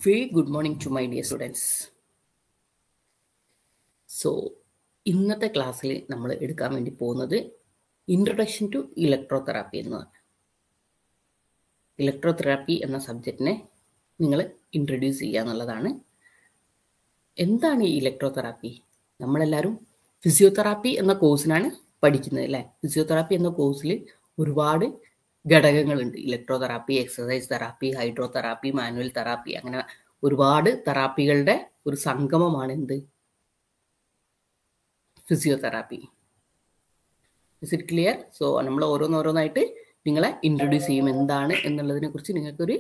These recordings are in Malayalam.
Very good morning to my dear students. So, ഇന്നത്തെ ക്ലാസ്സിൽ നമ്മൾ എടുക്കാൻ വേണ്ടി പോകുന്നത് ഇൻട്രൊഡക്ഷൻ ടു ഇലക്ട്രോതെറാപ്പി എന്നാണ്. ഇലക്ട്രോതെറാപ്പി എന്ന സബ്ജക്റ്റിനെ നിങ്ങൾ ഇൻട്രൊഡ്യൂസ് ചെയ്യുക എന്നുള്ളതാണ്. എന്താണ് ഈ ഇലക്ട്രോതെറാപ്പി? നമ്മളെല്ലാവരും ഫിസിയോതെറാപ്പി എന്ന കോഴ്സിനാണ് പഠിക്കുന്നത് അല്ലേ? ഫിസിയോതെറാപ്പി എന്ന കോഴ്സിൽ ഒരുപാട് ഘടകങ്ങളുണ്ട്. Electrotherapy, exercise therapy, hydrotherapy, manual therapy, അങ്ങനെ ഒരുപാട് തെറാപ്പികളുടെ ഒരു സംഗമമാണ് എന്ത് physiotherapy. Is it clear? So നമ്മൾ ഓരോന്നോരോന്നായിട്ട് നിങ്ങളെ ഇൻട്രൊഡ്യൂസ് ചെയ്യും എന്താണ് എന്നുള്ളതിനെ കുറിച്ച് നിങ്ങൾക്കൊരു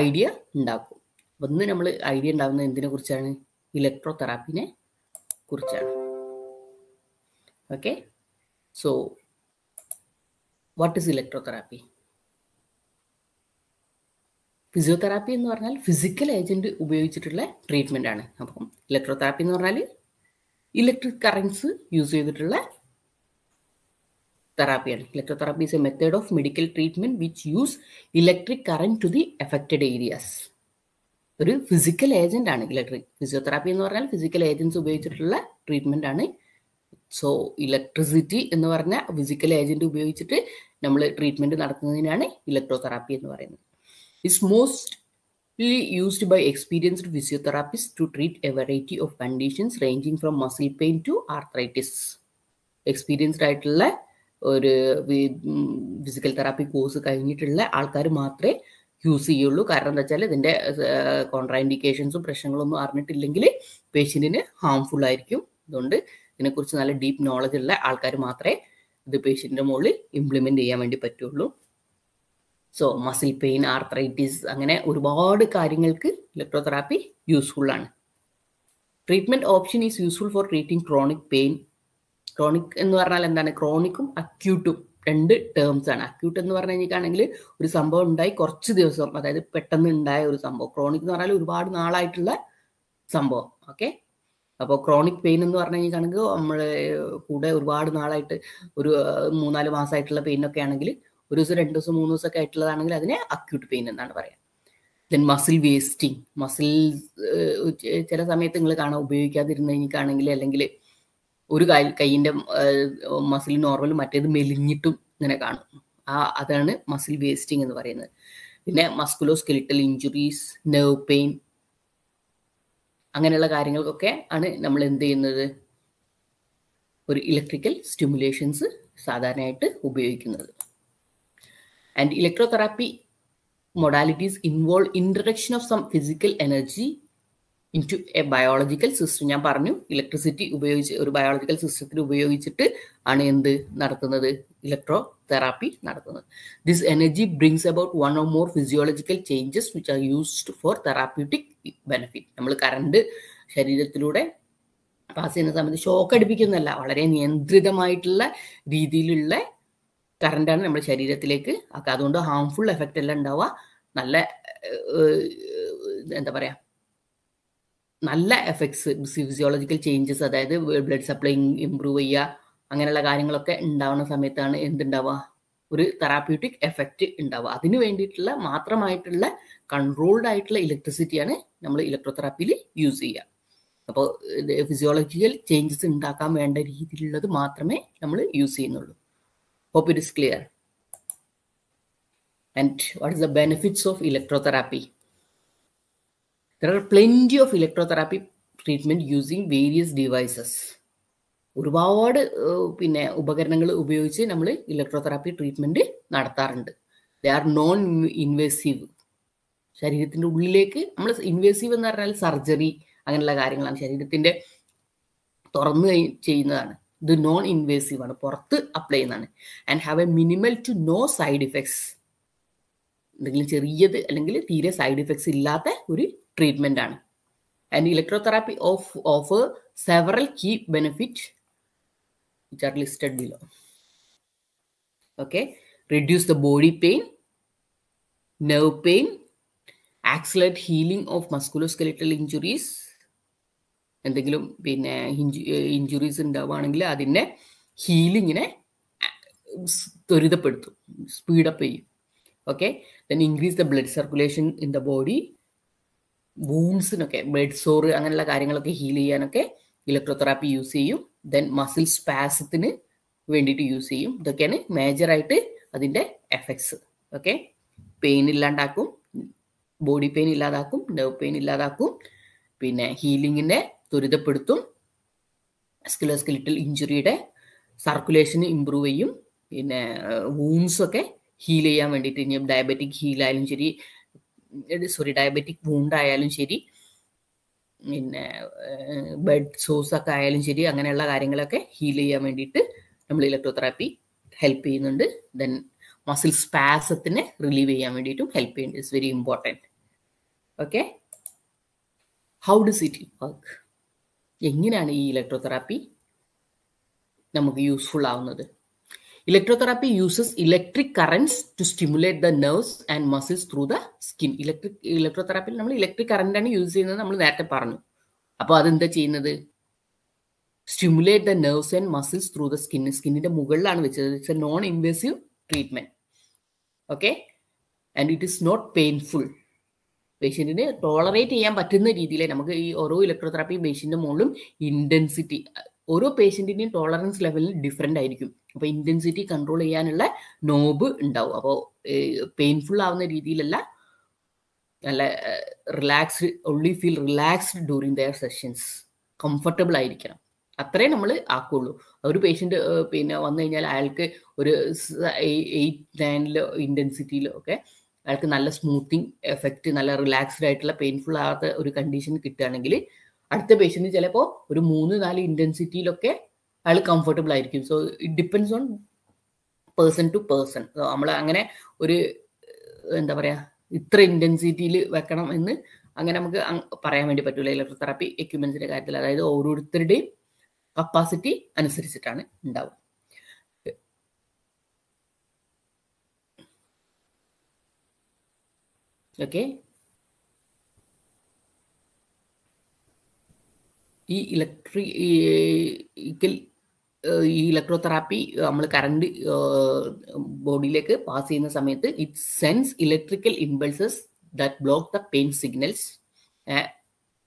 ഐഡിയ ഉണ്ടാക്കും. അപ്പം ഇന്ന് നമ്മൾ ഐഡിയ ഉണ്ടാകുന്നത് എന്തിനെ കുറിച്ചാണ്? ഇലക്ട്രോതെറാപ്പിനെ കുറിച്ചാണ്. Okay, so what is electrotherapy? Physiotherapy എന്ന് പറഞ്ഞാൽ ഫിസിക്കൽ ഏജന്റ് ഉപയോഗിച്ചിട്ടുള്ള ട്രീറ്റ്മെന്റ് ആണ്. അപ്പം ഇലക്ട്രോതെറാപ്പി എന്ന് പറഞ്ഞാൽ ഇലക്ട്രിക് കറൻസ് യൂസ് ചെയ്തിട്ടുള്ള തെറാപ്പിയാണ്. Electrotherapy is a method of medical treatment which use electric current to the affected areas. ഒരു ഫിസിക്കൽ ഏജന്റ് ആണ് ഇലക്ട്രിക്. ഫിസിയോതെറാപ്പി എന്ന് പറഞ്ഞാൽ ഫിസിക്കൽ ഏജൻസ് ഉപയോഗിച്ചിട്ടുള്ള ട്രീറ്റ്മെന്റ് ആണ്. സോ ഇലക്ട്രിസിറ്റി എന്ന് പറഞ്ഞ ഫിസിക്കൽ ഏജന്റ് ഉപയോഗിച്ചിട്ട് നമ്മൾ ട്രീറ്റ്മെന്റ് നടത്തുന്നതിനാണ് ഇലക്ട്രോതെറാപ്പി എന്ന് പറയുന്നത്. It's mostly used by experienced physiotherapists to treat a variety of conditions ranging from muscle pain to arthritis. Experienced ആയിട്ടുള്ള ഒരു ഫിസിക്കൽ തെറാപ്പി കോഴ്സ് കഴിഞ്ഞിട്ടുള്ള ആൾക്കാർ മാത്രമേ യൂസ് ചെയ്യുള്ളൂ. കാരണം എന്താ വെച്ചാൽ ഇതിൻ്റെ കോൺട്രാഇൻഡിക്കേഷൻസും പ്രശ്നങ്ങളൊന്നും അറിഞ്ഞിട്ടില്ലെങ്കിൽ പേഷ്യൻറ്റിന് ഹാംഫുൾ ആയിരിക്കും. അതുകൊണ്ട് ഇതിനെക്കുറിച്ച് നല്ല ഡീപ്പ് നോളജ് ഉള്ള ആൾക്കാർ മാത്രമേ ഇത് പേഷ്യൻറ്റിൻ്റെ മുകളിൽ ഇംപ്ലിമെൻറ്റ് ചെയ്യാൻ വേണ്ടി പറ്റുള്ളൂ. സോ മസിൽ പെയിൻ, ആർത്രൈറ്റിസ്, അങ്ങനെ ഒരുപാട് കാര്യങ്ങൾക്ക് ഇലക്ട്രോതെറാപ്പി യൂസ്ഫുൾ ആണ്. Treatment option is useful for treating chronic pain. Chronic എന്ന് പറഞ്ഞാൽ എന്താണ്? ക്രോണിക്കും അക്യൂട്ടും രണ്ട് ടേംസ് ആണ്. അക്യൂട്ട് എന്ന് പറഞ്ഞു കഴിഞ്ഞിട്ടാണെങ്കിൽ ഒരു സംഭവം ഉണ്ടായി കുറച്ച് ദിവസം, അതായത് പെട്ടെന്ന് ഉണ്ടായ ഒരു സംഭവം. ക്രോണിക് എന്ന് പറഞ്ഞാൽ ഒരുപാട് നാളായിട്ടുള്ള സംഭവം. ഓക്കെ, അപ്പോൾ ക്രോണിക് പെയിൻ എന്ന് പറഞ്ഞു കഴിഞ്ഞിട്ടാണെങ്കിൽ നമ്മൾ കൂടെ ഒരുപാട് നാളായിട്ട് ഒരു 3-4 മാസമായിട്ടുള്ള പെയിനൊക്കെ ആണെങ്കിൽ, ഒരു ദിവസം 2 ദിവസം 3 ദിവസമൊക്കെ ആയിട്ടുള്ളതാണെങ്കിൽ അതിനെ അക്യൂട്ട് പെയിൻ എന്നാണ് പറയാം. Then muscle wasting. മസിൽ ചില സമയത്ത് നിങ്ങൾ കാണാൻ ഉപയോഗിക്കാതിരുന്ന് കഴിഞ്ഞിട്ടാണെങ്കിൽ, അല്ലെങ്കിൽ ഒരു കൈയിൻ്റെ മസിൽ നോർമൽ, മറ്റേത് മെലിഞ്ഞിട്ടും ഇങ്ങനെ കാണും. അതാണ് മസിൽ വേസ്റ്റിംഗ് എന്ന് പറയുന്നത്. പിന്നെ musculo skeletal injuries, nerve pain, അങ്ങനെയുള്ള കാര്യങ്ങൾക്കൊക്കെ ആണ് നമ്മൾ എന്ത് ചെയ്യുന്നത്? ഒരു ഇലക്ട്രിക്കൽ സ്റ്റിമുലേഷൻസ് സാധാരണയായിട്ട് ഉപയോഗിക്കുന്നത്. And electrotherapy modalities involve introduction of some physical energy into a biological system. ഞാൻ പറഞ്ഞു, ഇലക്ട്രിസിറ്റി ഉപയോഗിച്ച് ഒരു ബയോളജിക്കൽ സിസ്റ്റത്തിൽ ഉപയോഗിച്ചിട്ട് ആണ് എന്ത് നടത്തുന്നത്? ഇലക്ട്രോ തെറാപ്പി നടത്തുന്നത്. This energy brings about one or more physiological changes which are used for therapeutic benefit. നമ്മൾ കറണ്ട് ശരീരത്തിലൂടെ പാസ് ചെയ്യുന്ന സമയത്ത് ഷോക്ക് അടിപ്പിക്കുന്നതല്ല, വളരെ നിയന്ത്രിതമായിട്ടുള്ള രീതിയിലുള്ള കറണ്ടാണ് നമ്മുടെ ശരീരത്തിലേക്ക് ആക്കുക. അതുകൊണ്ട് ഹാംഫുൾ എഫക്റ്റ് എല്ലാം ഉണ്ടാവുക. നല്ല എന്താ പറയുക, നല്ല എഫക്ട്സ്, ഫിസിയോളജിക്കൽ ചേഞ്ചസ്, അതായത് ബ്ലഡ് സപ്ലൈ ഇമ്പ്രൂവ് ചെയ്യുക, അങ്ങനെയുള്ള കാര്യങ്ങളൊക്കെ ഉണ്ടാവുന്ന സമയത്താണ് എന്തുണ്ടാവുക? ഒരു തെറാപ്യൂട്ടിക് എഫക്റ്റ് ഉണ്ടാവുക. അതിന് വേണ്ടിയിട്ടുള്ള മാത്രമായിട്ടുള്ള കൺട്രോൾഡ് ആയിട്ടുള്ള ഇലക്ട്രിസിറ്റിയാണ് നമ്മൾ ഇലക്ട്രോതെറാപ്പിയിൽ യൂസ് ചെയ്യുക. അപ്പോൾ ഫിസിയോളജിക്കൽ ചേഞ്ചസ് ഉണ്ടാക്കാൻ വേണ്ട രീതിയിലുള്ളത് മാത്രമേ നമ്മൾ യൂസ് ചെയ്യുന്നുള്ളൂ. Hope it is clear. And what is the benefits of electrotherapy? There are plenty of electrotherapy treatment using various devices. ഒരുപാട് പിന്നെ ഉപകരണങ്ങൾ ഉപയോഗിച്ച് നമ്മൾ ഇലക്ട്രോതെറാപ്പി ട്രീറ്റ്മെൻറ്റ് നടത്താറുണ്ട്. They are non invasive. ശരീരത്തിൻ്റെ ഉള്ളിലേക്ക് നമ്മൾ, ഇൻവേസീവ് എന്ന് പറഞ്ഞാൽ സർജറി അങ്ങനെയുള്ള കാര്യങ്ങളാണ്, ശരീരത്തിൻ്റെ തുറന്ന് ചെയ്യുന്നതാണ്. ഇത് നോൺ ഇൻവേസീവ് ആണ്, പുറത്ത് അപ്ലൈ ചെയ്യുന്നതാണ്. And have a minimal to no side effects. എന്തെങ്കിലും ചെറിയത് അല്ലെങ്കിൽ തീരെ സൈഡ് ഇഫക്ട്സ് ഇല്ലാത്ത ഒരു ട്രീറ്റ്മെന്റ് ആണ്. And electrotherapy offer several key benefit which are listed below. Okay, reduce the body pain, nerve pain, accelerate healing of musculoskeletal injuries. എന്തെങ്കിലും പിന്നെ ഇഞ്ചുറീസ് ഉണ്ടാവുകയാണെങ്കിൽ അതിൻ്റെ ഹീലിങ്ങിനെ ത്വരിതപ്പെടുത്തും, സ്പീഡപ്പ് ചെയ്യും. Okay, then increase the blood circulation in the body, വൂൺസിനൊക്കെ ബ്ലഡ് സോറ് അങ്ങനെയുള്ള കാര്യങ്ങളൊക്കെ ഹീൽ ചെയ്യാനൊക്കെ ഇലക്ട്രോതെറാപ്പി യൂസ് ചെയ്യും. ദെൻ മസിൽ സ്പാസത്തിന് വേണ്ടിയിട്ട് യൂസ് ചെയ്യും. ഇതൊക്കെയാണ് മേജറായിട്ട് അതിൻ്റെ എഫക്ട്സ്. ഓക്കെ, പെയിൻ ഇല്ലാണ്ടാക്കും, ബോഡി പെയിൻ ഇല്ലാതാക്കും, നെർവ് പെയിൻ ഇല്ലാതാക്കും, പിന്നെ ഹീലിങ്ങിനെ ത്വരിതപ്പെടുത്തും, സ്കെലിറ്റൽ ഇഞ്ചുറിയുടെ സർക്കുലേഷന് ഇമ്പ്രൂവ് ചെയ്യും, പിന്നെ വൂൺസൊക്കെ ഹീൽ ചെയ്യാൻ വേണ്ടിയിട്ട്, ഇനി ഡയബറ്റിക് ഹീലായാലും ശരി, ഡയബറ്റിക് വൂണ്ട് ആയാലും ശരി, പിന്നെ ബ്ലഡ് സോഴ്സ് ഒക്കെ ആയാലും ശരി, അങ്ങനെയുള്ള കാര്യങ്ങളൊക്കെ ഹീൽ ചെയ്യാൻ വേണ്ടിയിട്ട് നമ്മൾ ഇലക്ട്രോതെറാപ്പി ഹെൽപ്പ് ചെയ്യുന്നുണ്ട്. ദെൻ മസിൽ സ്പാസത്തിനെ റിലീവ് ചെയ്യാൻ വേണ്ടിയിട്ടും ഹെൽപ്പ് ചെയ്യുന്നുണ്ട്. It's very important. Okay, how does it work? എങ്ങനെയാണ് ഈ ഇലക്ട്രോതെറാപ്പി നമുക്ക് യൂസ്ഫുൾ ആവുന്നത്? Electrotherapy uses electric currents to stimulate the nerves and muscles through the skin. ഇലക്ട്രോതെറാപ്പിയിൽ നമ്മൾ ഇലക്ട്രിക് കറന്റ് ആണ് യൂസ് ചെയ്യുന്നത്, നമ്മൾ നേരത്തെ പറഞ്ഞു. അപ്പോൾ അതെന്താ ചെയ്യുന്നത്? Stimulate the nerves and muscles through the skin. സ്കിന്നിന്റെ മുകളിലാണ് വെച്ചത്. It's a non invasive treatment. Okay, and it is not painful. പേഷ്യന്റിന് ടോളറേറ്റ് ചെയ്യാൻ പറ്റുന്ന രീതിയിൽ നമുക്ക് ഈ ഓരോ ഇലക്ട്രോതെറാപ്പി പേഷ്യന്റിന്റെ മുകളിലും ഇന്റൻസിറ്റി, ഓരോ പേഷ്യന്റിന്റെയും ടോളറൻസ് ലെവലിൽ ഡിഫറെന്റ് ആയിരിക്കും. അപ്പോൾ ഇന്റൻസിറ്റി കൺട്രോൾ ചെയ്യാനുള്ള നോബ് ഉണ്ടാവും. അപ്പോൾ പെയിൻഫുൾ ആവുന്ന രീതിയിലല്ല, നല്ല relaxed, only feel relaxed during there sessions. Comfortable ആയിരിക്കണം, അത്രേ നമ്മൾ ആക്കുള്ളൂ. ഒരു പേഷ്യന്റ് പിന്നെ വന്നു കഴിഞ്ഞാൽ അയാൾക്ക് ഒരു 8-9 ഇന്റൻസിറ്റിയിലോ ഒക്കെ അയാൾക്ക് നല്ല സ്മൂത്തിങ് എഫക്റ്റ്, നല്ല റിലാക്സ്ഡ് ആയിട്ടുള്ള പെയിൻഫുൾ ആകാത്ത ഒരു കണ്ടീഷൻ കിട്ടുകയാണെങ്കിൽ അടുത്ത പേഷ്യന്റ് ചിലപ്പോൾ ഒരു 3-4 ഇന്റൻസിറ്റിയിലൊക്കെ അയാൾ കംഫർട്ടബിൾ ആയിരിക്കും. So it depends on person to person. നമ്മൾ അങ്ങനെ ഒരു എന്താ പറയുക, ഇത്ര ഇന്റൻസിറ്റിയിൽ വെക്കണം എന്ന് അങ്ങനെ നമുക്ക് പറയാൻ വേണ്ടി പറ്റില്ല ഇലക്ട്രോതെറാപ്പി എക്യുപ്മെന്റ്സിന്റെ കാര്യത്തിൽ. അതായത് ഓരോരുത്തരുടെയും കപ്പാസിറ്റി അനുസരിച്ചിട്ടാണ് ഉണ്ടാവുക. ഓക്കെ, ഈ ഇലക്ട്രോതെറാപ്പി നമ്മൾ കറണ്ട് ബോഡിയിലേക്ക് പാസ് ചെയ്യുന്ന സമയത്ത് it sense electrical impulses that block the pain signals.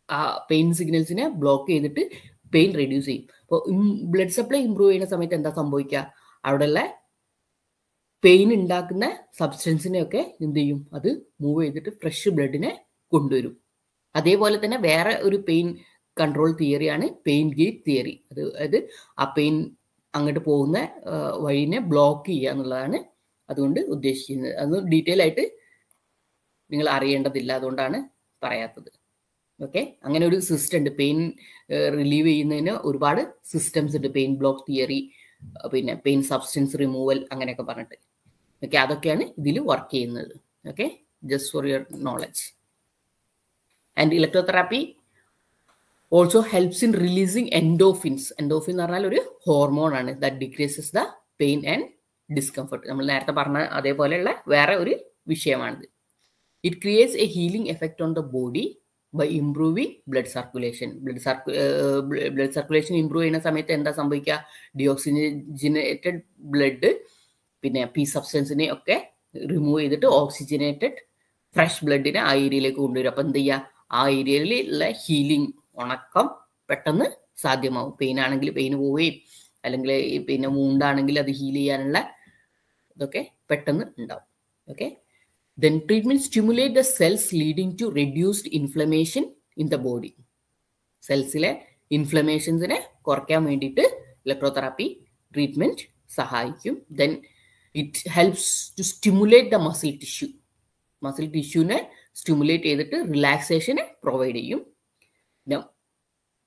ആ പെയിൻ സിഗ്നൽസിനെ ബ്ലോക്ക് ചെയ്തിട്ട് പെയിൻ റെഡ്യൂസ് ചെയ്യും. അപ്പോൾ ബ്ലഡ് സപ്ലൈ ഇമ്പ്രൂവ് ചെയ്യുന്ന സമയത്ത് എന്താ സംഭവിക്കുക? അവിടെയുള്ള പെയിൻ ഉണ്ടാക്കുന്ന സബ്സ്റ്റൻസിനെയൊക്കെ എന്ത് ചെയ്യും? അത് മൂവ് ചെയ്തിട്ട് ഫ്രഷ് ബ്ലഡിനെ കൊണ്ടുവരും. അതേപോലെ തന്നെ വേറെ ഒരു പെയിൻ കൺട്രോൾ തിയറിയാണ് പെയിൻ ഗേറ്റ് തിയറി. അതായത് ആ പെയിൻ അങ്ങോട്ട് പോകുന്ന വഴിനെ ബ്ലോക്ക് ചെയ്യുക എന്നുള്ളതാണ് അതുകൊണ്ട് ഉദ്ദേശിക്കുന്നത്. അത് ഡീറ്റെയിൽ ആയിട്ട് നിങ്ങൾ അറിയേണ്ടതില്ല, അതുകൊണ്ടാണ് പറയാത്തത്. ഓക്കെ, അങ്ങനെ ഒരു സിസ്റ്റം ഉണ്ട്. പെയിൻ റിലീവ് ചെയ്യുന്നതിന് ഒരുപാട് സിസ്റ്റംസ് ഉണ്ട്. പെയിൻ ബ്ലോക്ക് തിയറി, പിന്നെ പെയിൻ സബ്സ്റ്റൻസ് റിമൂവൽ, അങ്ങനെയൊക്കെ പറഞ്ഞിട്ട്. ഓക്കെ, അതൊക്കെയാണ് ഇതിൽ വർക്ക് ചെയ്യുന്നത്. Okay, just for your knowledge. And electrotherapy also helps in releasing endorphins. Endorphin എന്ന് പറഞ്ഞാൽ ഒരു ഹോർമോൺ ആണ് that decreases the pain and discomfort. നമ്മൾ നേരത്തെ പറഞ്ഞ അതേപോലെയുള്ള വേറെ ഒരു വിഷയമാണിത്. It creates a healing effect on the body by improving blood circulation. Blood circulation improve ചെയ്യുന്ന സമയത്ത് എന്താ സംഭവിക്കുക? ഡിയോക്സിജനേറ്റഡ് ബ്ലഡ്, പിന്നെ പി സബ്സ്റ്റൻസിനെ ഒക്കെ റിമൂവ് ചെയ്തിട്ട് ഓക്സിജനേറ്റഡ് ഫ്രഷ് ബ്ലഡിനെ ആ ഏരിയയിലേക്ക് കൊണ്ടുവരും. അപ്പം എന്ത് ചെയ്യുക? ആ ഏരിയയിലുള്ള ഹീലിംഗ്, ഉണക്കം പെട്ടെന്ന് സാധ്യമാവും. പെയിൻ ആണെങ്കിൽ പെയിൻ പോവുകയും, അല്ലെങ്കിൽ പിന്നെ വൂണ്ടാണെങ്കിൽ അത് ഹീൽ ചെയ്യാനുള്ള ഇതൊക്കെ പെട്ടെന്ന് ഉണ്ടാവും. Okay, then treatment stimulate the cells leading to reduced inflammation in the body. സെൽസിലെ ഇൻഫ്ലമേഷൻസിനെ കുറയ്ക്കാൻ വേണ്ടിയിട്ട് ഇലക്ട്രോതെറാപ്പി ട്രീറ്റ്മെന്റ് സഹായിക്കും. Then it helps to stimulate the muscle tissue. Muscle ടിഷ്യൂനെ സ്റ്റിമുലേറ്റ് ചെയ്തിട്ട് റിലാക്സേഷനെ പ്രൊവൈഡ് ചെയ്യും.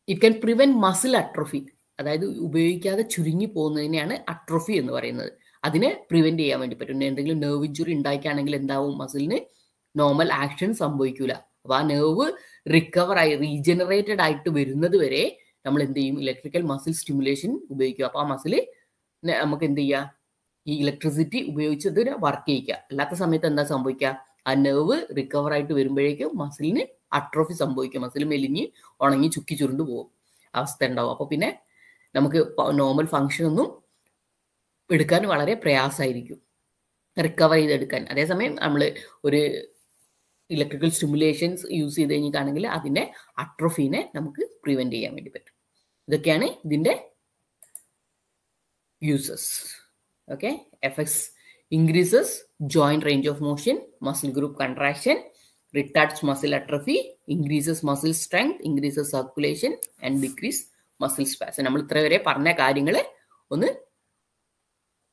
It can prevent muscle atrophy. അതായത് ഉപയോഗിക്കാതെ ചുരുങ്ങി പോകുന്നതിനെയാണ് അട്രോഫി എന്ന് പറയുന്നത്. അതിനെ പ്രിവെന്റ് ചെയ്യാൻ വേണ്ടി പറ്റും. എന്തെങ്കിലും നെർവ് ഇഞ്ചുറി ഉണ്ടാക്കുകയാണെങ്കിൽ എന്താവും? മസിലിന് നോർമൽ ആക്ഷൻ സംഭവിക്കൂല. അപ്പൊ ആ നെർവ് റിക്കവർ ആയി റീജനറേറ്റഡ് ആയിട്ട് വരുന്നത് വരെ നമ്മൾ എന്ത് ചെയ്യും? ഇലക്ട്രിക്കൽ മസിൽ സ്റ്റിമുലേഷൻ ഉപയോഗിക്കും. അപ്പൊ ആ മസിൽ നമുക്ക് എന്ത് ചെയ്യുക? ഈ ഇലക്ട്രിസിറ്റി ഉപയോഗിച്ച് ഇതിനെ വർക്ക് ചെയ്യിക്കുക. അല്ലാത്ത സമയത്ത് എന്താ സംഭവിക്കുക? ആ നെർവ് റിക്കവർ ആയിട്ട് വരുമ്പോഴേക്കും മസിലിന് അട്രോഫി സംഭവിക്കും. മസിൽ മെലിഞ്ഞ് ഉണങ്ങി ചുക്കി ചുരുണ്ടു പോകും അവസ്ഥ ഉണ്ടാവും. അപ്പൊ പിന്നെ നമുക്ക് നോർമൽ ഫങ്ഷൻ ഒന്നും എടുക്കാൻ വളരെ പ്രയാസമായിരിക്കും, റിക്കവർ ചെയ്തെടുക്കാൻ. അതേസമയം നമ്മൾ ഒരു ഇലക്ട്രിക്കൽ സ്റ്റിമുലേഷൻസ് യൂസ് ചെയ്ത് കഴിഞ്ഞിട്ടാണെങ്കിൽ അതിൻ്റെ അട്രോഫീനെ നമുക്ക് പ്രിവെൻറ്റ് ചെയ്യാൻ വേണ്ടി പറ്റും. ഇതൊക്കെയാണ് ഇതിൻ്റെ uses. Okay, effects increases joint range of motion, muscle group contraction, retards muscle atrophy, increases muscle strength, increases circulation and decrease muscle spasm. നമ്മൾ ഇത്ര വരെ പറഞ്ഞ കാര്യങ്ങൾ ഒന്ന്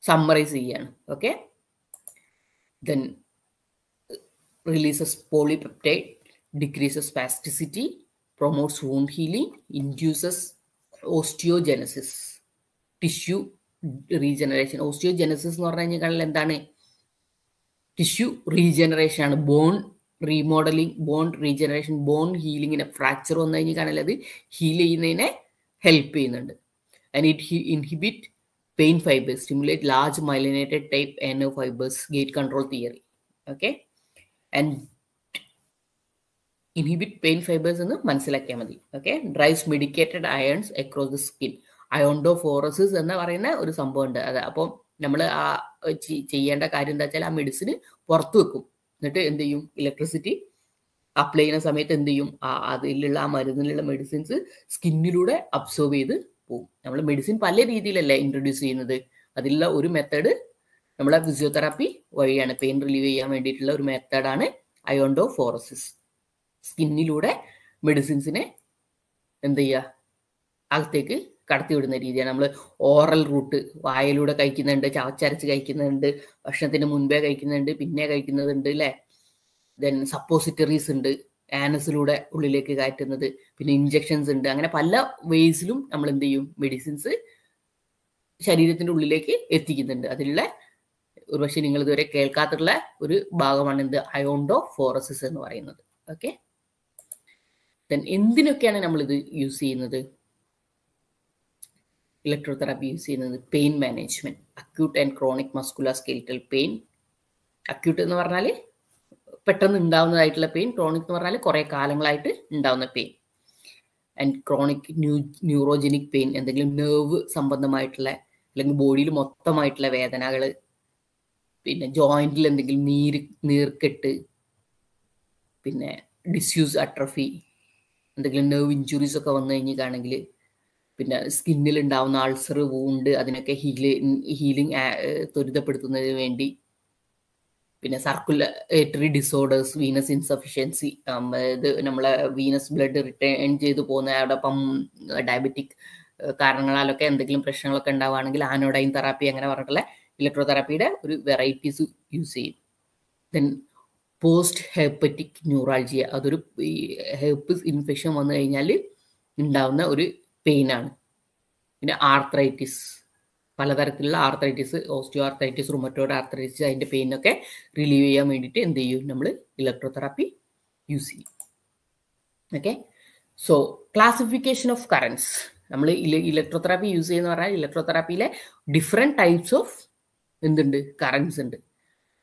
സമ്മറൈസ് ചെയ്യാണ്. Okay, then releases polypeptide, decreases spasticity, promotes wound healing, induces osteogenesis, tissue regeneration. Osteogenesis എന്ന് പറഞ്ഞു കഴിഞ്ഞാൽ എന്താണ്? ടിഷ്യൂ റീജനറേഷൻ ആണ്, bone remodelling, bone regeneration, bone ഹീലിങ്ങിനെ. ഫ്രാക്ചർ വന്നു കഴിഞ്ഞാൽ അത് ഹീൽ ചെയ്യുന്നതിനെ ഹെൽപ്പ് ചെയ്യുന്നുണ്ട്. And it inhibit pain fibres, stimulate large myelinated type NO fibres, gate control theory. Okay, and inhibit pain fibres എന്ന് മനസ്സിലാക്കിയാൽ മതി. Okay, drives medicated ions across the skin. Iontophoresis എന്ന് പറയുന്ന ഒരു സംഭവം ഉണ്ട്. അത് അപ്പോൾ നമ്മൾ ആ ചെയ്യേണ്ട കാര്യം എന്താ വെച്ചാൽ ആ മെഡിസിന് പുറത്ത് വെക്കും. എന്നിട്ട് എന്ത് ചെയ്യും? ഇലക്ട്രിസിറ്റി അപ്ലൈ ചെയ്യുന്ന സമയത്ത് എന്ത് ചെയ്യും? അതിലുള്ള ആ മരുന്നിലുള്ള മെഡിസിൻസ് സ്കിന്നിലൂടെ അബ്സോർബ് ചെയ്ത് പോകും. നമ്മൾ മെഡിസിൻ പല രീതിയിലല്ലേ ഇൻട്രൊഡ്യൂസ് ചെയ്യുന്നത്. അതിലുള്ള ഒരു മെത്തേഡ് നമ്മളെ ഫിസിയോതെറാപ്പി വഴിയാണ്. പെയിൻ റിലീവ് ചെയ്യാൻ വേണ്ടിയിട്ടുള്ള ഒരു മെത്തേഡാണ് അയോണ്ടോഫോറസിസ്. സ്കിന്നിലൂടെ മെഡിസിൻസിനെ എന്ത് ചെയ്യുക? അകത്തേക്ക് കടത്തിവിടുന്ന രീതിയാണ്. നമ്മൾ ഓറൽ റൂട്ട്, വായയിലൂടെ കഴിക്കുന്നുണ്ട്, ചവച്ചരച്ച് കഴിക്കുന്നുണ്ട്, ഭക്ഷണത്തിന് മുൻപേ കഴിക്കുന്നുണ്ട്, പിന്നെ കഴിക്കുന്നതുണ്ട് അല്ലേ. ദെൻ സപ്പോസിറ്ററീസ് ഉണ്ട്, ആനസിലൂടെ ഉള്ളിലേക്ക് കയറ്റുന്നത്, പിന്നെ ഇഞ്ചെക്ഷൻസ് ഉണ്ട്. അങ്ങനെ പല വേസിലും നമ്മൾ എന്ത് ചെയ്യും? മെഡിസിൻസ് ശരീരത്തിൻ്റെ ഉള്ളിലേക്ക് എത്തിക്കുന്നുണ്ട്. അതിലുള്ള ഒരുപക്ഷെ നിങ്ങൾ ഇതുവരെ കേൾക്കാത്തുള്ള ഒരു ഭാഗമാണ് എന്ത്? അയോണ്ടോഫോറസിസ് എന്ന് പറയുന്നത്. ഓക്കെ, ദെൻ എന്തിനൊക്കെയാണ് നമ്മളിത് യൂസ് ചെയ്യുന്നത്? ഇലക്ട്രോതെറാപ്പി യൂസ് ചെയ്യുന്നത് pain management, acute and chronic muscular skeletal pain. Acute എന്ന് പറഞ്ഞാൽ പെട്ടെന്ന് ഉണ്ടാവുന്നതായിട്ടുള്ള പെയിൻ, ക്രോണിക് എന്ന് പറഞ്ഞാൽ കുറേ കാലങ്ങളായിട്ട് ഉണ്ടാവുന്ന pain. And chronic neurogenic pain, എന്തെങ്കിലും നെർവ് സംബന്ധമായിട്ടുള്ള അല്ലെങ്കിൽ ബോഡിയിൽ മൊത്തമായിട്ടുള്ള വേദനകൾ, പിന്നെ ജോയിന്റിൽ എന്തെങ്കിലും നീർക്കെട്ട്, പിന്നെ ഡിസ്യൂസ് അട്രോഫി, എന്തെങ്കിലും നെർവ് ഇഞ്ചുറീസ് ഒക്കെ വന്നു കഴിഞ്ഞിട്ടാണെങ്കിൽ, പിന്നെ സ്കിന്നിൽ ഉണ്ടാവുന്ന അൾസർ, വൂണ്ട്, അതിനൊക്കെ ഹീലിംഗ് ത്വരിതപ്പെടുത്തുന്നതിന് വേണ്ടി, പിന്നെ സർക്കുലേറ്ററി ഡിസോർഡേഴ്സ്, വീനസ് ഇൻസഫിഷ്യൻസി, ഇത് നമ്മളെ വീനസ് ബ്ലഡ് റിട്ടേൺ ചെയ്തു പോകുന്ന അതോടൊപ്പം ഡയബറ്റിക് കാരണങ്ങളാലൊക്കെ എന്തെങ്കിലും പ്രശ്നങ്ങളൊക്കെ ഉണ്ടാവുകയാണെങ്കിൽ ആനോഡൈൻ തെറാപ്പി, അങ്ങനെ പറഞ്ഞിട്ടുള്ള ഇലക്ട്രോതെറാപ്പിയുടെ ഒരു വെറൈറ്റീസ് യൂസ് ചെയ്യും. ദെൻ പോസ്റ്റ് ഹെപ്പറ്റിക് ന്യൂറാൾജിയ, അതൊരു ഹെർപ്പിസ് ഇൻഫെക്ഷൻ വന്നു കഴിഞ്ഞാൽ ഉണ്ടാവുന്ന ഒരു പെയിനാണ്. പിന്നെ ആർത്രൈറ്റിസ്, പലതരത്തിലുള്ള arthritis, osteo arthritis, rheumatoid arthritis, അതിൻ്റെ പെയിനൊക്കെ റിലീവ് ചെയ്യാൻ വേണ്ടിയിട്ട് എന്ത് ചെയ്യും? നമ്മൾ ഇലക്ട്രോതെറാപ്പി യൂസ് ചെയ്യും. Okay, so classification of currents. നമ്മൾ ഇലക്ട്രോതെറാപ്പി യൂസ് ചെയ്യുന്ന പറഞ്ഞാൽ ഇലക്ട്രോതെറാപ്പിയിലെ ഡിഫറെൻറ്റ് ടൈപ്സ് ഓഫ് എന്തുണ്ട്? കറൻസ് ഉണ്ട്.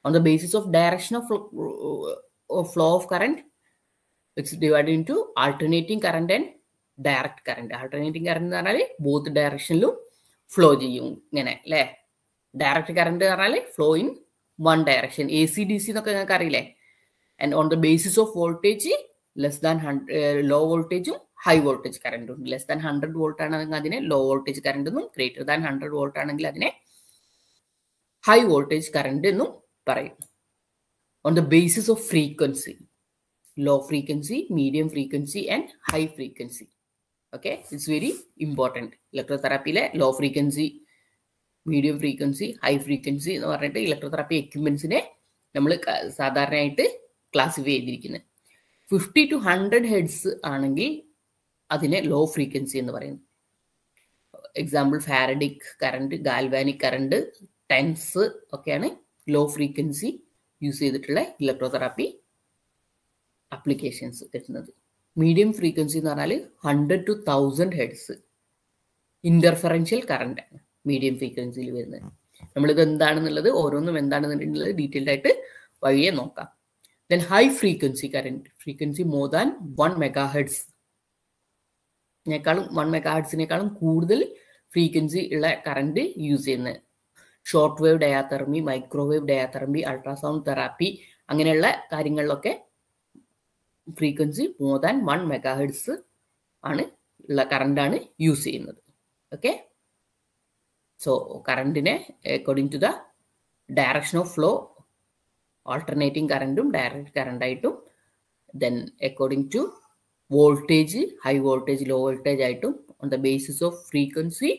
On the basis of direction of flow of current, it's divided into alternating current and direct current. Alternating current എന്ന് പറഞ്ഞാൽ ബോത്ത് ഡയറക്ഷനിലും ഫ്ലോ ചെയ്യും, ഇങ്ങനെ അല്ലേ. ഡയറക്റ്റ് കറണ്ട് എന്ന് പറഞ്ഞാൽ flow in one direction, AC/DC എന്നൊക്കെ നിങ്ങൾക്ക് അറിയില്ലേ. And on the basis of voltage, less than low വോൾട്ടേജും ഹൈ വോൾട്ടേജ് കറണ്ടും ഉണ്ട്. ലെസ് ദാൻ 100 വോൾട്ട് ആണെങ്കിൽ അതിനെ ലോ വോൾട്ടേജ് കറണ്ട് എന്നും, ഗ്രേറ്റർ ദാൻ 100 വോൾട്ട് ആണെങ്കിൽ അതിനെ ഹൈ വോൾട്ടേജ് കറണ്ട് എന്നും പറയും. On the basis of frequency, low frequency, medium frequency and high frequency. Okay, it's very important. ഇലക്ട്രോതെറാപ്പിയിലെ low frequency, medium frequency, high frequency എന്ന് പറഞ്ഞിട്ട് ഇലക്ട്രോതെറാപ്പി എക്യുപ്മെന്റ്സിനെ നമ്മൾ സാധാരണയായിട്ട് ക്ലാസിഫൈ ചെയ്തിരിക്കുന്നത്. 50 to 100 ഹെഡ്സ് ആണെങ്കിൽ അതിനെ ലോ ഫ്രീക്വൻസി എന്ന് പറയുന്നു. Example faradic current, galvanic current, TENS ഒക്കെയാണ് ലോ ഫ്രീക്വൻസി യൂസ് ചെയ്തിട്ടുള്ള ഇലക്ട്രോതെറാപ്പി ആപ്ലിക്കേഷൻസ് വരുന്നത്. മീഡിയം ഫ്രീക്വൻസി എന്ന് പറഞ്ഞാൽ 100 to 1000 ഹെഡ്സ് ഇന്റർഫറൻഷ്യൽ കറണ്ട് ആണ് മീഡിയം ഫ്രീക്വൻസിയിൽ വരുന്നത്. നമ്മളിത് എന്താണെന്നുള്ളത്, ഓരോന്നും എന്താണെന്നുള്ളത് ഡീറ്റെയിൽഡ് ആയിട്ട് വഴിയെ നോക്കാം. Then high frequency current, frequency more than 1 megahertz, 1 മെഗാഹെഡ്സിനേക്കാളും കൂടുതൽ ഫ്രീക്വൻസി ഉള്ള കറണ്ട് യൂസ് ചെയ്യുന്നത്. Short wave diathermy, microwave diathermy, ultrasound therapy, അങ്ങനെയുള്ള കാര്യങ്ങളിലൊക്കെ ഫ്രീക്വൻസി മോർ ദാൻ 1 മെഗാഹെർട്സ് ആണ് ഉള്ള കറണ്ടാണ് യൂസ് ചെയ്യുന്നത്. ഓക്കെ, സോ കറണ്ടിനെ according to the direction of flow alternating കറണ്ടും ഡയറക്റ്റ് കറണ്ടായിട്ടും, then according to voltage high voltage low voltage ആയിട്ടും, on the basis of frequency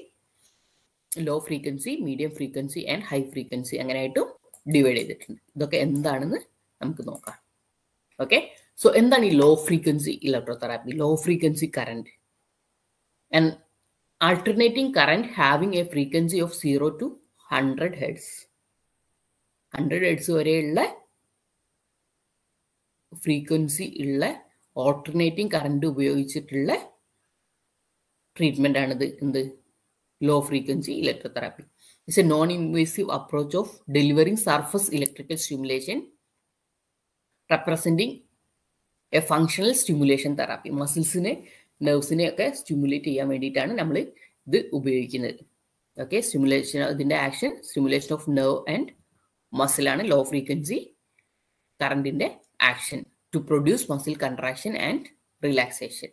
low frequency medium frequency and high frequency അങ്ങനെയായിട്ടും ഡിവൈഡ് ചെയ്തിട്ടുണ്ട്. ഇതൊക്കെ എന്താണെന്ന് നമുക്ക് നോക്കാം. ഓക്കെ, സോ എന്താണ് ഈ low frequency electrotherapy? Low frequency current and alternating current having a frequency of 0 to 100 hertz. 100 hertz വരെയുള്ള ഫ്രീക്വൻസി ഉള്ള ഓൾട്ടർനേറ്റിംഗ് കറണ്ട് ഉപയോഗിച്ചിട്ടുള്ള ട്രീറ്റ്മെന്റ് ആണിത്. എന്ത്? Low frequency electrotherapy. It's a non invasive approach of delivering surface electrical stimulation representing a functional stimulation therapy. മസിൽസിനെ നെർവ്സിനെ ഒക്കെ സ്റ്റിമുലേറ്റ് ചെയ്യാൻ വേണ്ടിയിട്ടാണ് നമ്മൾ ഇത് ഉപയോഗിക്കുന്നത്. ഓക്കെ, സ്റ്റിമുലേഷൻ, ഇതിൻ്റെ action stimulation of nerve and മസിലാണ് ലോ ഫ്രീക്വൻസി കറണ്ടിൻ്റെ action to produce muscle contraction and relaxation.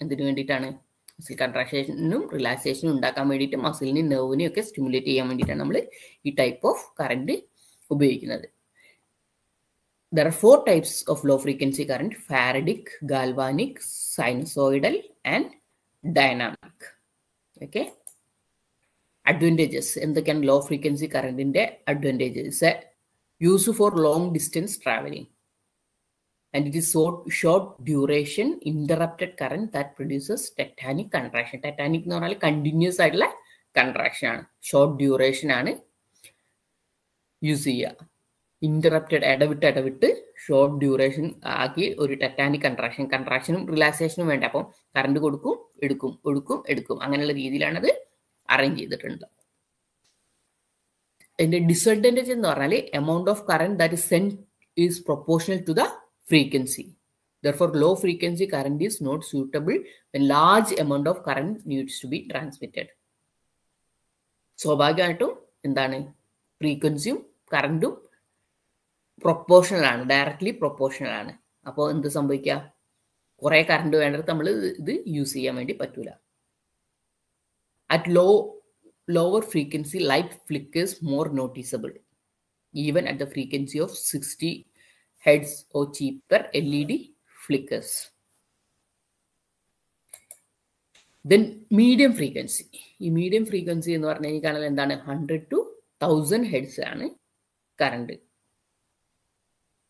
എന്തിനു വേണ്ടിയിട്ടാണ്? മസിൽ കൺട്രാക്ഷനും റിലാക്സേഷനും ഉണ്ടാക്കാൻ വേണ്ടിയിട്ട് മസിലിനെയും നെർവിനെയും ഒക്കെ സ്റ്റിമുലേറ്റ് ചെയ്യാൻ വേണ്ടിയിട്ടാണ് നമ്മൾ ഈ ടൈപ്പ് ഓഫ് കറണ്ട് ഉപയോഗിക്കുന്നത്. There are 4 types of low frequency current: Faradic, galvanic, sinusoidal and dynamic. Okay, advantages. എന്തൊക്കെയാണ് low frequency currentന്റെ advantages? Used for long distance traveling, and it is short duration interrupted current that produces tetanic contraction. Tetanic എന്ന് പറഞ്ഞാൽ കണ്ടിന്യൂസ് ആയിട്ടുള്ള കൺട്രാക്ഷൻ ആണ്. ഷോർട്ട് ഡ്യൂറേഷൻ ആണ് യൂസ് ചെയ്യുക. ഇന്ററപ്റ്റഡ്, ഇടവിട്ട് ഷോർട്ട് ഡ്യൂറേഷൻ ആക്കി ഒരു ടെറ്റാനിക് കൺട്രാക്ഷനും റിലാക്സേഷനും വേണ്ട. അപ്പം കറണ്ട് കൊടുക്കും, എടുക്കും അങ്ങനെയുള്ള രീതിയിലാണത് അറേഞ്ച് ചെയ്തിട്ടുണ്ട്. അതിന്റെ ഡിസഡ്വാൻറ്റേജ് എന്ന് പറഞ്ഞാൽ amount of current that is send is proportional to the frequency. Therefore, low frequency current is not suitable when large amount of current needs to be transmitted. സ്വാഭാവികമായിട്ടും എന്താണ്? ഫ്രീക്വൻസിയും കറണ്ടും പ്രൊപ്പോർഷണൽ ആണ്, ഡയറക്ട്ലി പ്രൊപ്പോർഷണൽ ആണ്. അപ്പോൾ എന്ത് സംഭവിക്കുക? കുറെ കറണ്ട് വേണ്ടത് നമ്മൾ ഇത് യൂസ് ചെയ്യാൻ വേണ്ടി പറ്റൂല. At lower frequency light flickers more noticeable even at the frequency of 60 Hz or cheaper LED flickers. Then medium frequency. ഈ മീഡിയം ഫ്രീക്വൻസി എന്ന് പറഞ്ഞു കഴിഞ്ഞാൽ എന്താണ്? 100 to 1000 Hz ആണ് current.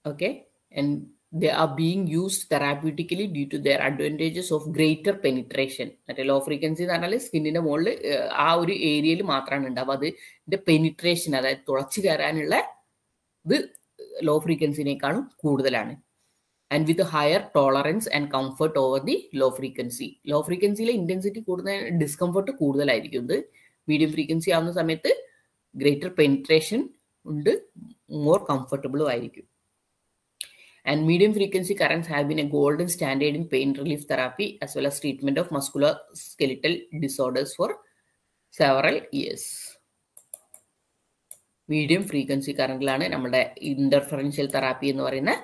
Okay, and they are being used therapeutically due to their advantages of greater penetration. മറ്റേ ലോ ഫ്രീക്വൻസി എന്ന് പറഞ്ഞാൽ സ്കിന്നിന്റെ മുകളിൽ ആ ഒരു ഏരിയയിൽ മാത്രമാണ് ഉണ്ടാവുക. അതിന്റെ പെനിട്രേഷൻ, അതായത് തുളച്ചു കയറാനുള്ള ഇത് ലോ ഫ്രീക്വൻസിനേക്കാളും കൂടുതലാണ്. And with higher tolerance and comfort over the low frequency. Low ഫ്രീക്വൻസിയിലെ ഇന്റൻസിറ്റി കൂടുതൽ, ഡിസ്കംഫർട്ട് കൂടുതലായിരിക്കും. ഇത് മീഡിയം ഫ്രീക്വൻസി ആവുന്ന സമയത്ത് ഗ്രേറ്റർ പെനിട്രേഷൻ ഉണ്ട്, മോർ കംഫർട്ടബിളും ആയിരിക്കും. And medium frequency currents have been a golden standard in pain relief therapy as well as treatment of musculoskeletal disorders for several years. Medium frequency കറണ്ടിലാണ് നമ്മുടെ ഇന്റർഫറൻഷ്യൽ തെറാപ്പി എന്ന് പറയുന്ന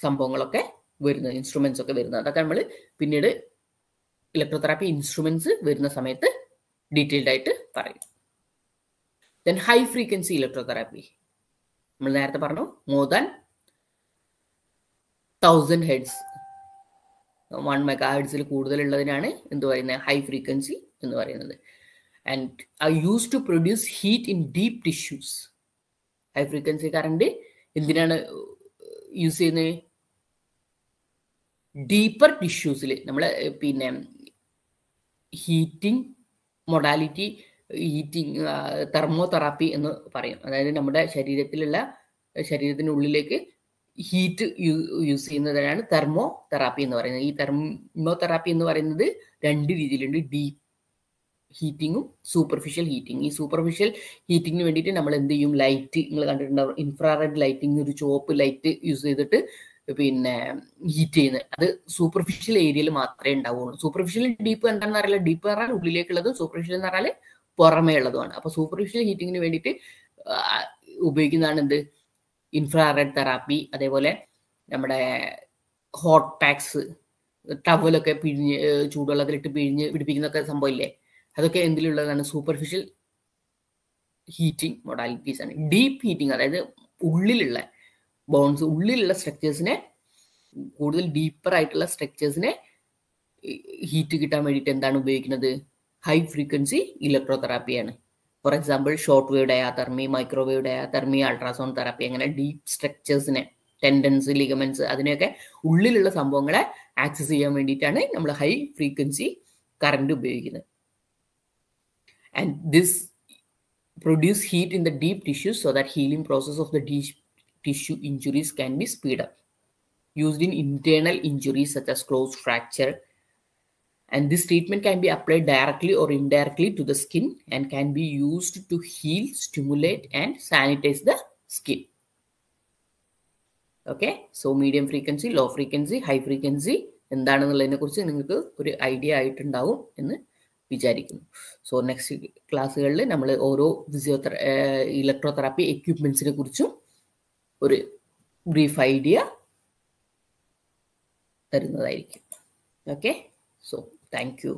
സംഭവങ്ങളൊക്കെ വരുന്നത്, ഇൻസ്ട്രുമെന്റ്സ് ഒക്കെ വരുന്നത്. അതൊക്കെ നമ്മൾ പിന്നീട് ഇലക്ട്രോതെറാപ്പി ഇൻസ്ട്രുമെന്റ്സ് വരുന്ന സമയത്ത് ഡീറ്റെയിൽഡ് ആയിട്ട് പറയും. ദെൻ ഹൈ ഫ്രീക്വൻസി ഇലക്ട്രോതെറാപ്പി നമ്മൾ നേരത്തെ പറഞ്ഞു, മോർ ദാൻ 1000 Hz, 1 MHz കൂടുതലുള്ളതിനാണ് എന്ത് പറയുന്നത്? ഹൈ ഫ്രീക്വൻസി എന്ന് പറയുന്നത്. And are use to produce heat in deep tissues. High frequency current എന്തിനാണ് യൂസ് ചെയ്യുന്നത്? ഡീപ്പർ ടിഷ്യൂസിൽ നമ്മൾ പിന്നെ ഹീറ്റിംഗ് മൊഡാലിറ്റി, ഹീറ്റിംഗ് തെർമോതെറാപ്പി എന്ന് പറയും. അതായത് നമ്മുടെ ശരീരത്തിനുള്ളിലേക്ക് ഹീറ്റ് യൂസ് ചെയ്യുന്നതിനാണ് തെർമോ തെറാപ്പി എന്ന് പറയുന്നത്. ഈ തെർമോതെറാപ്പി എന്ന് പറയുന്നത് 2 രീതിയിലുണ്ട്: ഡീപ്പ് ഹീറ്റിങ്ങും സൂപ്പർഫിഷ്യൽ ഹീറ്റിംഗ്. ഈ സൂപ്പർഫിഷ്യൽ ഹീറ്റിങ്ങിന് വേണ്ടിയിട്ട് നമ്മൾ എന്ത് ചെയ്യും? ലൈറ്റ്, നിങ്ങൾ കണ്ടിട്ടുണ്ടാവും, ഇൻഫ്രാറെഡ് ലൈറ്റിംഗ്, ഒരു ചുവപ്പ് ലൈറ്റ് യൂസ് ചെയ്തിട്ട് പിന്നെ ഹീറ്റ് ചെയ്യുന്നത്. അത് സൂപ്പർഫിഷ്യൽ ഏരിയയിൽ മാത്രമേ ഉണ്ടാവുള്ളൂ. സൂപ്പർഫിഷ്യൽ ഡീപ്പ് എന്താണെന്ന് അറിയില്ല. ഡീപ്പ് എന്ന് പറഞ്ഞാൽ ഉള്ളിലേക്കുള്ളതും സൂപ്പർഫിഷ്യൽ എന്ന് പറഞ്ഞാൽ പുറമേ ഉള്ളതുമാണ്. അപ്പോൾ സൂപ്പർഫിഷ്യൽ ഹീറ്റിങ്ങിന് വേണ്ടിയിട്ട് ഉപയോഗിക്കുന്നതാണ് എന്ത്? Infrared therapy. അതേപോലെ നമ്മുടെ ഹോട്ട് പാക്സ്, ടവലൊക്കെ പിഴിഞ്ഞ് ചൂടുവെള്ളത്തിലിട്ട് പിഴിഞ്ഞ് പിടിപ്പിക്കുന്നൊക്കെ സംഭവമില്ലേ, അതൊക്കെ എന്തിലുള്ളതാണ്? സൂപ്പർഫിഷ്യൽ ഹീറ്റിംഗ് മൊഡാലിറ്റീസ് ആണ്. ഡീപ്പ് ഹീറ്റിംഗ്, അതായത് ഉള്ളിലുള്ള ബോൺസ്, ഉള്ളിലുള്ള സ്ട്രക്ചേഴ്സിനെ, കൂടുതൽ ഡീപ്പർ ആയിട്ടുള്ള സ്ട്രക്ചേഴ്സിനെ ഹീറ്റ് കിട്ടാൻ വേണ്ടിയിട്ട് എന്താണ് ഉപയോഗിക്കുന്നത്? ഹൈ ഫ്രീക്വൻസി ഇലക്ട്രോതെറാപ്പിയാണ്. For example short wave diathermy, microwave diathermy, ultrasound therapy, അങ്ങനെ ഡീപ്പ് സ്ട്രക്ചേഴ്സിനെ, ടെൻഡൻസ്, ലിഗമെന്റ്സ്, അതിനെയൊക്കെ ഉള്ളിലുള്ള സംഭവങ്ങളെ ആക്സസ് ചെയ്യാൻ വേണ്ടിയിട്ടാണ് നമ്മൾ ഹൈ ഫ്രീക്വൻസി കറണ്ട് ഉപയോഗിക്കുന്നത്. And this produce heat in the deep tissues so that healing process of the deep tissue injuries can be speed up. Used in internal injuries such as closed fracture, and this treatment can be applied directly or indirectly to the skin and can be used to heal, stimulate and sanitize the skin. Okay, so medium frequency, low frequency, high frequency എന്താണെന്നുള്ളതിനെ കുറിച്ച് നിങ്ങൾക്ക് ഒരു ഐഡിയ ആയിട്ടുണ്ടാവും എന്ന് വിചാരിക്കുന്നു. സോ നെക്സ്റ്റ് ക്ലാസ്സുകളിൽ നമ്മൾ ഓരോ ഇലക്ട്രോതെറാപ്പി എക്യുപ്മെന്റ്സിനെ കുറിച്ചും ഒരു ബ്രീഫ് ഐഡിയ തരുന്നതായിരിക്കും. Okay, so thank you.